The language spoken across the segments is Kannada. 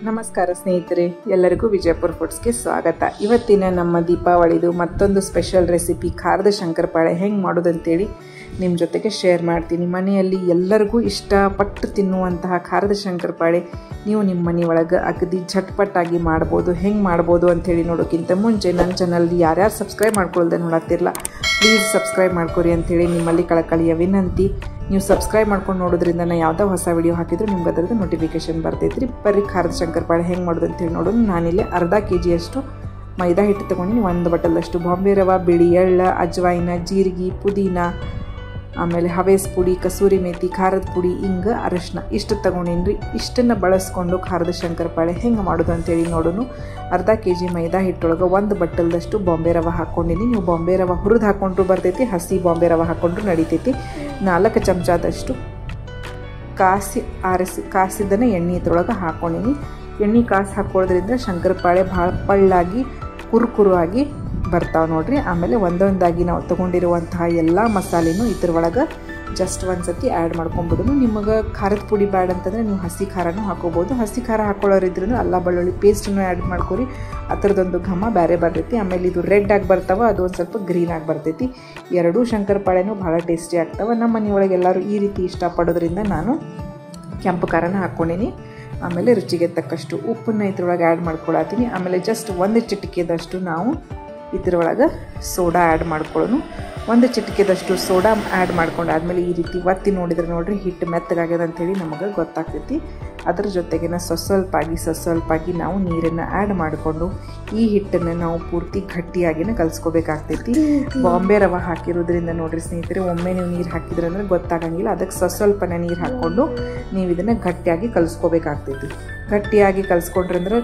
ನಮಸ್ಕಾರ ಸ್ನೇಹಿತರೆ, ಎಲ್ಲರಿಗೂ ವಿಜಯಪುರ ಫುಡ್ಸ್ಗೆ ಸ್ವಾಗತ. ಇವತ್ತಿನ ನಮ್ಮ ದೀಪಾವಳಿದು ಮತ್ತೊಂದು ಸ್ಪೆಷಲ್ ರೆಸಿಪಿ ಖಾರದ ಶಂಕರಪಾಳೆ ಹೆಂಗೆ ಮಾಡೋದಂತೇಳಿ ನಿಮ್ಮ ಜೊತೆಗೆ ಶೇರ್ ಮಾಡ್ತೀನಿ. ಮನೆಯಲ್ಲಿ ಎಲ್ಲರಿಗೂ ಇಷ್ಟಪಟ್ಟು ತಿನ್ನುವಂತಹ ಖಾರದ ಶಂಕರಪಾಳೆ ನೀವು ನಿಮ್ಮ ಮನೆಯೊಳಗೆ ಅಗದಿ ಝಟ್ಪಟ್ಟಾಗಿ ಮಾಡ್ಬೋದು. ಹೆಂಗೆ ಮಾಡ್ಬೋದು ಅಂಥೇಳಿ ನೋಡೋಕ್ಕಿಂತ ಮುಂಚೆ ನನ್ನ ಚಾನಲ್ಗೆ ಯಾರ್ಯಾರು ಸಬ್ಸ್ಕ್ರೈಬ್ ಮಾಡ್ಕೊಳ್ದೆ ನೋಡತ್ತಿರಲ್ಲ, ಪ್ಲೀಸ್ ಸಬ್ಸ್ಕ್ರೈಬ್ ಮಾಡ್ಕೊರಿ ಅಂಥೇಳಿ ನಿಮ್ಮಲ್ಲಿ ಕಳಕಳಿಯ ವಿನಂತಿ. ನೀವು ಸಬ್ಸ್ಕ್ರೈಬ್ ಮಾಡ್ಕೊಂಡು ನೋಡೋದ್ರಿಂದ ನಾನು ಯಾವುದೋ ಹೊಸ ವಿಡಿಯೋ ಹಾಕಿದ್ರು ನಿಮ್ಗೆ ಅದರದ್ದು ನೋಟಿಫಿಕೇಶನ್ ಬರ್ತೈತೆ ರೀ. ಬರೀ ಖಾರದ ಶಂಕರಪಾಳೆ ಹೆಂಗೆ ಮಾಡೋದು ಅಂತೇಳಿ ನೋಡೋದು. ನಾನಿಲ್ಲಿ ಅರ್ಧ kg ಮೈದಾ ಹಿಟ್ಟು ತೊಗೊಂಡಿನಿ, 1 ಬಟಲಷ್ಟು ಬಾಂಬೆ ರವೆ, ಬಿಳಿ ಎಳ್ಳು, ಅಜ್ವಾಯಿನ, ಜೀರಿಗೆ, ಪುದೀನ, ಆಮೇಲೆ ಹವೇಸ್ ಪುಡಿ, ಕಸೂರಿ ಮೇಥಿ, ಖಾರದ ಪುಡಿ, ಹಿಂಗೆ, ಅರಿಶಿನ ಇಷ್ಟು ತೊಗೊಂಡಿನಿ. ಇಷ್ಟನ್ನು ಬಳಸ್ಕೊಂಡು ಖಾರದ ಶಂಕರಪಾಳೆ ಹೆಂಗೆ ಮಾಡೋದು ಅಂತೇಳಿ ನೋಡೋಣ. ಅರ್ಧ kg ಮೈದಾ ಹಿಟ್ಟೊಳಗೆ 1 ಬಟ್ಟಲ್ದಷ್ಟು ಬಾಂಬೆ ರವೆ ಹಾಕ್ಕೊಂಡಿನಿ. ನೀವು ಬಾಂಬೆ ರವೆ ಹುರಿದು ಹಾಕ್ಕೊಂಡ್ರು ಬರ್ತೈತಿ, ಹಸಿ ಬಾಂಬೆ ರವೆ ಹಾಕ್ಕೊಂಡ್ರು ನಡಿತೈತಿ. 4 ಚಮಚದಷ್ಟು ಕಾಸಿದ್ದನ್ನು ಎಣ್ಣೆ ಇದ್ರೊಳಗೆ ಹಾಕ್ಕೊಂಡಿನಿ. ಎಣ್ಣೆ ಕಾಸು ಹಾಕೊಳ್ಳೋದ್ರಿಂದ ಶಂಕರಪಾಳೆ ಭಾಳ ಪಳ್ಳಾಗಿ ಕುರುಕುರುವಾಗಿ ಬರ್ತಾವೆ ನೋಡ್ರಿ. ಆಮೇಲೆ ಒಂದೊಂದಾಗಿ ನಾವು ತೊಗೊಂಡಿರುವಂತಹ ಎಲ್ಲ ಮಸಾಲೆನೂ ಇದ್ರೊಳಗೆ ಜಸ್ಟ್ ಒಂದು ಸತಿ ಆ್ಯಡ್ ಮಾಡ್ಕೊಂಡ್ಬಿಡೋದು. ನಿಮಗೆ ಖಾರದ ಪುಡಿ ಬ್ಯಾಡ್ ಅಂತಂದರೆ ನೀವು ಹಸಿ ಖಾರನೂ ಹಾಕೋಬೋದು. ಹಸಿ ಖಾರ ಹಾಕೊಳ್ಳೋರಿದ್ರೂ ಅಲ್ಲ ಬೆಳ್ಳುಳ್ಳಿ ಪೇಸ್ಟನ್ನು ಆ್ಯಡ್ ಮಾಡ್ಕೊರಿ, ಅದರದೊಂದು ಘಮ ಬೇರೆ ಬರ್ತೈತಿ. ಆಮೇಲೆ ಇದು ರೆಡ್ ಆಗಿ ಬರ್ತಾವೆ, ಅದು ಒಂದು ಸ್ವಲ್ಪ ಗ್ರೀನ್ ಆಗಿ ಬರ್ತೈತಿ. ಎರಡೂ ಶಂಕರಪಾಳೆನೂ ಭಾಳ ಟೇಸ್ಟಿ ಆಗ್ತಾವೆ. ನಮ್ಮ ಮನೆಯೊಳಗೆ ಎಲ್ಲರೂ ಈ ರೀತಿ ಇಷ್ಟಪಡೋದ್ರಿಂದ ನಾನು ಕೆಂಪು ಖಾರನ ಹಾಕ್ಕೊಂಡಿನಿ. ಆಮೇಲೆ ರುಚಿಗೆ ತಕ್ಕಷ್ಟು ಉಪ್ಪನ್ನು ಇದ್ರೊಳಗೆ ಆ್ಯಡ್ ಮಾಡ್ಕೊಳತ್ತೀನಿ. ಆಮೇಲೆ ಜಸ್ಟ್ 1 ಚಿಟಿಕೆದಷ್ಟು ನಾವು ಇದ್ರೊಳಗೆ ಸೋಡಾ ಆ್ಯಡ್ ಮಾಡ್ಕೊಳ್ಳೋನು. 1 ಚಿಟಿಕೆದಷ್ಟು ಸೋಡಾ ಆ್ಯಡ್ ಮಾಡ್ಕೊಂಡಾದ್ಮೇಲೆ ಈ ರೀತಿ ಒತ್ತಿ ನೋಡಿದ್ರೆ ನೋಡ್ರಿ ಹಿಟ್ಟು ಮೆತ್ತಗಾಗ್ಯದ ಅಂಥೇಳಿ ನಮಗೆ ಗೊತ್ತಾಗ್ತೈತಿ. ಅದ್ರ ಜೊತೆಗೆ ಸ್ವಸ್ವಲ್ಪಾಗಿ ನಾವು ನೀರನ್ನು ಆ್ಯಡ್ ಮಾಡಿಕೊಂಡು ಈ ಹಿಟ್ಟನ್ನು ನಾವು ಪೂರ್ತಿ ಗಟ್ಟಿಯಾಗಿನ ಕಲಿಸ್ಕೋಬೇಕಾಗ್ತೈತಿ. ಬಾಂಬೆ ರವೆ ಹಾಕಿರೋದ್ರಿಂದ ನೋಡ್ರಿ ಸ್ನೇಹಿತರೆ, ಒಮ್ಮೆ ನೀವು ನೀರು ಹಾಕಿದ್ರಂದ್ರೆ ಗೊತ್ತಾಗಂಗಿಲ್ಲ. ಅದಕ್ಕೆ ಸ್ವಲ್ಪನೇ ನೀರು ಹಾಕ್ಕೊಂಡು ನೀವು ಇದನ್ನು ಗಟ್ಟಿಯಾಗಿ ಕಲಿಸ್ಕೋಬೇಕಾಗ್ತೈತಿ. ಗಟ್ಟಿಯಾಗಿ ಕಲಿಸ್ಕೊಂಡ್ರಂದ್ರೆ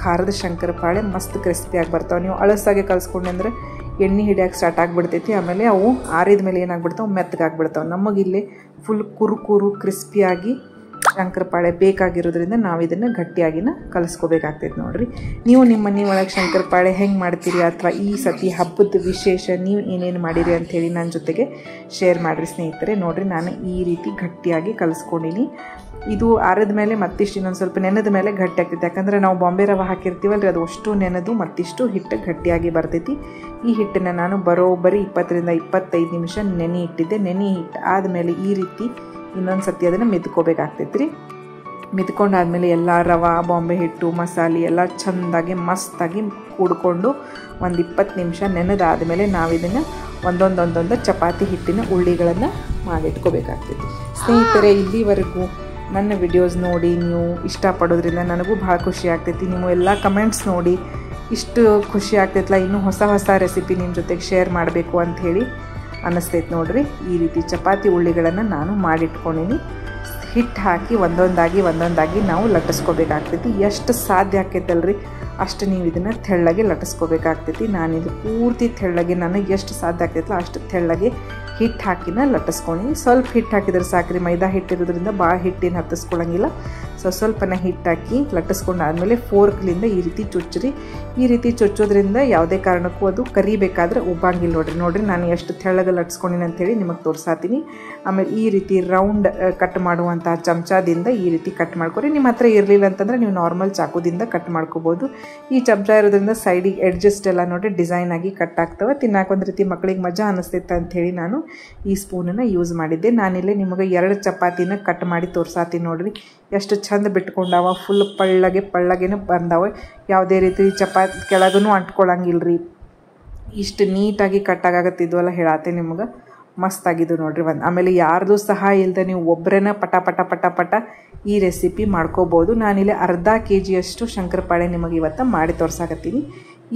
ಖಾರದ ಶಂಕರಪಾಳೆ ಮಸ್ತ್ ಕ್ರಿಸ್ಪಿಯಾಗಿ ಬರ್ತಾವೆ. ನೀವು ಅಳಸಾಗಿ ಕಲಿಸ್ಕೊಂಡ್ರೆ ಎಣ್ಣೆ ಹಿಡಿಯೋಕೆ ಸ್ಟಾರ್ಟ್ ಆಗಿಬಿಡ್ತೈತಿ. ಆಮೇಲೆ ಅವು ಆರಿದ ಮೇಲೆ ಏನಾಗ್ಬಿಡ್ತಾವೆ, ಮೆತ್ತಗಾಗ್ಬಿಡ್ತಾವೆ. ನಮಗಿಲ್ಲಿ ಫುಲ್ ಕುರು ಕ್ರಿಸ್ಪಿಯಾಗಿ ಶಂಕರಪಾಳೆ ಬೇಕಾಗಿರೋದ್ರಿಂದ ನಾವು ಇದನ್ನು ಗಟ್ಟಿಯಾಗಿನ ಕಲಿಸ್ಕೋಬೇಕಾಗ್ತೈತೆ ನೋಡ್ರಿ. ನೀವು ನಿಮ್ಮ ಮನೆ ಒಳಗೆ ಶಂಕರಪಾಳೆ ಹೆಂಗೆ ಮಾಡ್ತೀರಿ ಅಥವಾ ಈ ಸತಿ ಹಬ್ಬದ ವಿಶೇಷ ನೀವು ಏನೇನು ಮಾಡಿರಿ ಅಂಥೇಳಿ ನನ್ನ ಜೊತೆಗೆ ಶೇರ್ ಮಾಡಿರಿ ಸ್ನೇಹಿತರೆ. ನೋಡಿರಿ, ನಾನು ಈ ರೀತಿ ಗಟ್ಟಿಯಾಗಿ ಕಲಿಸ್ಕೊಂಡಿನಿ. ಇದು ಆರಿದ ಮೇಲೆ ಮತ್ತಿಷ್ಟು ಇನ್ನೊಂದು ಸ್ವಲ್ಪ ನೆನೆದ ಮೇಲೆ ಗಟ್ಟಿ ಆಗ್ತೈತಿ. ಯಾಕಂದರೆ ನಾವು ಬಾಂಬೆ ರವೆ ಹಾಕಿರ್ತೀವಲ್ರಿ, ಅದು ಅಷ್ಟು ನೆನೆದು ಮತ್ತಿಷ್ಟು ಹಿಟ್ಟು ಗಟ್ಟಿಯಾಗಿ ಬರ್ತೈತಿ. ಈ ಹಿಟ್ಟನ್ನು ನಾನು ಬರೋಬ್ಬರಿ 20 ರಿಂದ 25 ನಿಮಿಷ ನೆನೆ ಇಟ್ಟಿದ್ದೆ. ನೆನೆ ಹಿಟ್ಟು ಆದಮೇಲೆ ಈ ರೀತಿ ಇನ್ನೊಂದು ಸತಿ ಅದನ್ನು ಮೆದ್ಕೋಬೇಕಾಗ್ತೈತಿ ರೀ. ಮೆದ್ಕೊಂಡಾದ್ಮೇಲೆ ಎಲ್ಲ ರವೆ, ಬಾಂಬೆ ಹಿಟ್ಟು, ಮಸಾಲೆ ಎಲ್ಲ ಚೆಂದಾಗಿ ಮಸ್ತಾಗಿ ಕೂಡ್ಕೊಂಡು 20 ನಿಮಿಷ ನೆನೆದಾದಮೇಲೆ ನಾವು ಇದನ್ನು ಒಂದೊಂದು ಚಪಾತಿ ಹಿಟ್ಟಿನ ಉಳ್ಳಿಗಳನ್ನು ಮಾಡಿಟ್ಕೋಬೇಕಾಗ್ತೈತಿ. ಸ್ನೇಹಿತರೆ, ಇಲ್ಲಿವರೆಗೂ ನನ್ನ ವಿಡಿಯೋಸ್ ನೋಡಿ ನೀವು ಇಷ್ಟಪಡೋದ್ರಿಂದ ನನಗೂ ಭಾಳ ಖುಷಿ ಆಗ್ತೈತಿ. ನೀವು ಎಲ್ಲ ಕಮೆಂಟ್ಸ್ ನೋಡಿ ಇಷ್ಟು ಖುಷಿ ಆಗ್ತೈತಲ್ಲ, ಇನ್ನೂ ಹೊಸ ರೆಸಿಪಿ ನಿಮ್ಮ ಜೊತೆಗೆ ಶೇರ್ ಮಾಡಬೇಕು ಅಂಥೇಳಿ ಅನ್ನಿಸ್ತೈತೆ ನೋಡ್ರಿ. ಈ ರೀತಿ ಚಪಾತಿ ಉಳ್ಳಿಗಳನ್ನು ನಾನು ಮಾಡಿಟ್ಕೊಂಡಿನಿ. ಹಿಟ್ಟು ಹಾಕಿ ಒಂದೊಂದಾಗಿ ನಾವು ಲಟ್ಟಿಸ್ಕೋಬೇಕಾಗ್ತೈತಿ. ಎಷ್ಟು ಸಾಧ್ಯ ಆಕೈತಲ್ರಿ ಅಷ್ಟು ನೀವು ಇದನ್ನು ತೆಳ್ಳಗೆ ಲಟ್ಟಿಸ್ಕೋಬೇಕಾಗ್ತೈತಿ. ನಾನಿದು ಪೂರ್ತಿ ತೆಳ್ಳಗೆ ನನಗೆ ಎಷ್ಟು ಸಾಧ್ಯ ಆಗ್ತೈತಲ್ಲ ಅಷ್ಟು ತೆಳ್ಳಗೆ ಹಿಟ್ಟು ಹಾಕಿನ ಲಟ್ಟಿಸ್ಕೊಂಡು. ಸ್ವಲ್ಪ ಹಿಟ್ಟು ಹಾಕಿದ್ರೆ ಸಾಕ್ರಿ, ಮೈದಾ ಹಿಟ್ಟಿರೋದ್ರಿಂದ ಭಾಳ ಹಿಟ್ಟೇನು ಹತ್ತಿಸ್ಕೊಳ್ಳಂಗಿಲ್ಲ. ಸ್ವಲ್ಪನ ಹಿಟ್ಟು ಹಾಕಿ ಲಟ್ಟಿಸ್ಕೊಂಡಾದ್ಮೇಲೆ ಫೋರ್ಕ್ಲಿಂದ ಈ ರೀತಿ ಚುಚ್ಚ್ರಿ. ಈ ರೀತಿ ಚುಚ್ಚೋದ್ರಿಂದ ಯಾವುದೇ ಕಾರಣಕ್ಕೂ ಅದು ಕರಿಬೇಕಾದ್ರೆ ಉಬ್ಬಂಗಿಲ್ಲ. ನೋಡ್ರಿ ನಾನು ಎಷ್ಟು ತೆಳ್ಳಗೆ ಲಟ್ಟಿಸ್ಕೊಂಡಿನಿ ಅಂಥೇಳಿ ನಿಮಗೆ ತೋರಿಸಾತೀನಿ. ಆಮೇಲೆ ಈ ರೀತಿ ರೌಂಡ್ ಕಟ್ ಮಾಡುವಂಥ ಚಮಚದಿಂದ ಈ ರೀತಿ ಕಟ್ ಮಾಡ್ಕೊರಿ. ನಿಮ್ಮ ಹತ್ರ ಇರಲಿಲ್ಲ ಅಂತಂದರೆ ನೀವು ನಾರ್ಮಲ್ ಚಾಕುದಿಂದ ಕಟ್ ಮಾಡ್ಕೋಬೋದು. ಈ ಚಮಚ ಇರೋದ್ರಿಂದ ಸೈಡಿಗೆ ಎಡ್ಜಸ್ಟ್ ಎಲ್ಲ ನೋಡ್ರಿ ಡಿಸೈನ್ ಆಗಿ ಕಟ್ ಆಗ್ತವೆ. ತಿನ್ನಕ್ಕೆ ಒಂದು ರೀತಿ ಮಕ್ಕಳಿಗೆ ಮಜಾ ಅನ್ನಿಸ್ತೈತೆ ಅಂಥೇಳಿ ನಾನು ಈ ಸ್ಪೂನನ್ನು ಯೂಸ್ ಮಾಡಿದ್ದೆ. ನಾನಿಲ್ಲಿ ನಿಮಗೆ 2 ಚಪಾತಿನ ಕಟ್ ಮಾಡಿ ತೋರಿಸಾತೀನಿ ನೋಡ್ರಿ. ಎಷ್ಟು ಚಂದ ಬಿಟ್ಕೊಂಡಾವ, ಫುಲ್ ಪಳ್ಳಗೇನು ಬಂದಾವೆ. ಯಾವುದೇ ರೀತಿ ಚಪಾತಿ ಕೆಳಗೂ ಅಂಟ್ಕೊಳ್ಳಂಗಿಲ್ಲ ರೀ. ಇಷ್ಟು ನೀಟಾಗಿ ಕಟ್ಟಾಗತ್ತಿದ್ವಲ್ಲ ಹೇಳತ್ತೆ ನಿಮ್ಗೆ. ಮಸ್ತಾಗಿದ್ದು ನೋಡ್ರಿ. ಆಮೇಲೆ ಯಾರ್ದು ಸಹಾಯ ಇಲ್ಲದೆ ನೀವು ಒಬ್ಬರೇನ ಪಟ ಈ ರೆಸಿಪಿ ಮಾಡ್ಕೋಬೋದು. ನಾನಿಲ್ಲಿ ಅರ್ಧ kg ಶಂಕರಪಾಳೆ ನಿಮಗೆ ಇವತ್ತು ಮಾಡಿ ತೋರ್ಸಾಕತ್ತೀನಿ.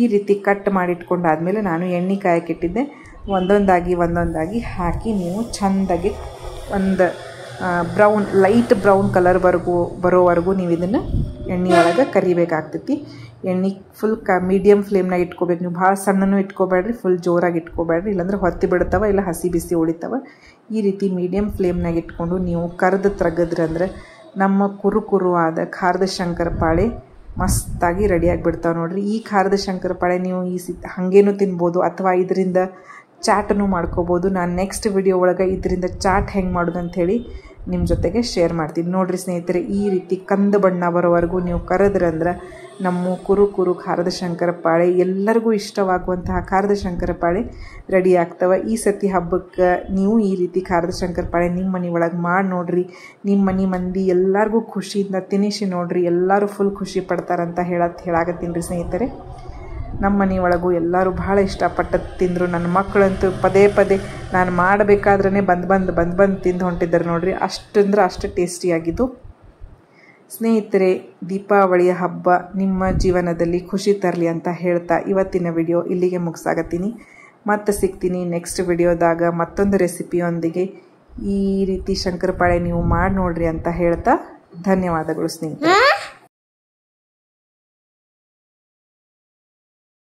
ಈ ರೀತಿ ಕಟ್ ಮಾಡಿಟ್ಕೊಂಡಾದ್ಮೇಲೆ ನಾನು ಎಣ್ಣೆ ಕಾಯಕ್ಕಿಟ್ಟಿದ್ದೆ. ಒಂದೊಂದಾಗಿ ಹಾಕಿ ನೀವು ಚೆಂದಾಗಿ ಒಂದು ಲೈಟ್ ಬ್ರೌನ್ ಕಲರ್ ಬರೋವರೆಗೂ ನೀವು ಇದನ್ನು ಎಣ್ಣೆ ಒಳಗೆ ಕರಿಬೇಕಾಗ್ತೈತಿ. ಎಣ್ಣೆ ಫುಲ್ ಮೀಡಿಯಮ್ ಫ್ಲೇಮ್ನಾಗ ಇಟ್ಕೋಬೇಕು. ನೀವು ಭಾಳ ಸಣ್ಣನೂ ಇಟ್ಕೋಬೇಡ್ರಿ, ಫುಲ್ ಜೋರಾಗಿ ಇಟ್ಕೋಬೇಡ್ರಿ, ಇಲ್ಲಾಂದ್ರೆ ಹೊತ್ತಿ ಬಿಡ್ತಾವೆ, ಇಲ್ಲ ಹಸಿ ಬಿಸಿ ಉಳಿತಾವೆ. ಈ ರೀತಿ ಮೀಡಿಯಮ್ ಫ್ಲೇಮ್ನಾಗ ಇಟ್ಕೊಂಡು ನೀವು ಕರೆದು ತೆಗೆದ್ರಂದ್ರೆ ನಮ್ಮ ಕುರುಕುರುವಾದ ಖಾರದ ಶಂಕರಪಾಳೆ ಮಸ್ತಾಗಿ ರೆಡಿಯಾಗಿಬಿಡ್ತಾವೆ ನೋಡ್ರಿ. ಈ ಖಾರದ ಶಂಕರಪಾಳೆ ನೀವು ಹಾಗೇನೂ ತಿನ್ಬೋದು ಅಥವಾ ಇದರಿಂದ ಚಾಟನ್ನು ಮಾಡ್ಕೋಬೋದು. ನಾನು ನೆಕ್ಸ್ಟ್ ವಿಡಿಯೋ ಒಳಗೆ ಇದರಿಂದ ಚಾಟ್ ಹೆಂಗೆ ಮಾಡೋದು ಅಂಥೇಳಿ ನಿಮ್ಮ ಜೊತೆಗೆ ಶೇರ್ ಮಾಡ್ತೀನಿ. ನೋಡಿರಿ ಸ್ನೇಹಿತರೆ, ಈ ರೀತಿ ಕಂದು ಬಣ್ಣ ಬರೋವರೆಗೂ ನೀವು ಕರೆದ್ರಂದ್ರೆ ನಮ್ಮ ಕುರು ಖಾರದ ಶಂಕರಪಾಳೆ ಎಲ್ಲರಿಗೂ ಇಷ್ಟವಾಗುವಂತಹ ಖಾರದ ಶಂಕರಪಾಳೆ ರೆಡಿ ಆಗ್ತವೆ. ಈ ಸತಿ ಹಬ್ಬಕ್ಕೆ ನೀವು ಈ ರೀತಿ ಖಾರದ ಶಂಕರಪಾಳೆ ನಿಮ್ಮ ಮನೆ ಒಳಗೆ ಮಾಡಿ ನೋಡ್ರಿ. ನಿಮ್ಮ ಮನೆ ಮಂದಿ ಎಲ್ಲರಿಗೂ ಖುಷಿಯಿಂದ ತಿನ್ನಿಸಿ ನೋಡ್ರಿ, ಎಲ್ಲರೂ ಫುಲ್ ಖುಷಿ ಪಡ್ತಾರಂತ ಹೇಳಾಕತ್ತೀನಿ ರೀ ಸ್ನೇಹಿತರೆ. ನಮ್ಮ ಮನೆ ಒಳಗೂ ಎಲ್ಲರೂ ಭಾಳ ಇಷ್ಟಪಟ್ಟು ತಿಂದರು. ನನ್ನ ಮಕ್ಕಳಂತೂ ಪದೇ ನಾನು ಮಾಡಬೇಕಾದ್ರೇ ಬಂದು ತಿಂದು ಹೊಂಟಿದ್ದಾರೆ ನೋಡ್ರಿ. ಅಷ್ಟು ಟೇಸ್ಟಿಯಾಗಿದ್ದು. ಸ್ನೇಹಿತರೆ, ದೀಪಾವಳಿಯ ಹಬ್ಬ ನಿಮ್ಮ ಜೀವನದಲ್ಲಿ ಖುಷಿ ತರಲಿ ಅಂತ ಹೇಳ್ತಾ ಇವತ್ತಿನ ವಿಡಿಯೋ ಇಲ್ಲಿಗೆ ಮುಗಿಸಾಕತ್ತೀನಿ. ಮತ್ತೆ ಸಿಗ್ತೀನಿ ನೆಕ್ಸ್ಟ್ ವಿಡಿಯೋದಾಗ ಮತ್ತೊಂದು ರೆಸಿಪಿಯೊಂದಿಗೆ. ಈ ರೀತಿ ಶಂಕರಪಾಳೆ ನೀವು ಮಾಡಿ ನೋಡ್ರಿ ಅಂತ ಹೇಳ್ತಾ ಧನ್ಯವಾದಗಳು ಸ್ನೇಹಿತರೆ.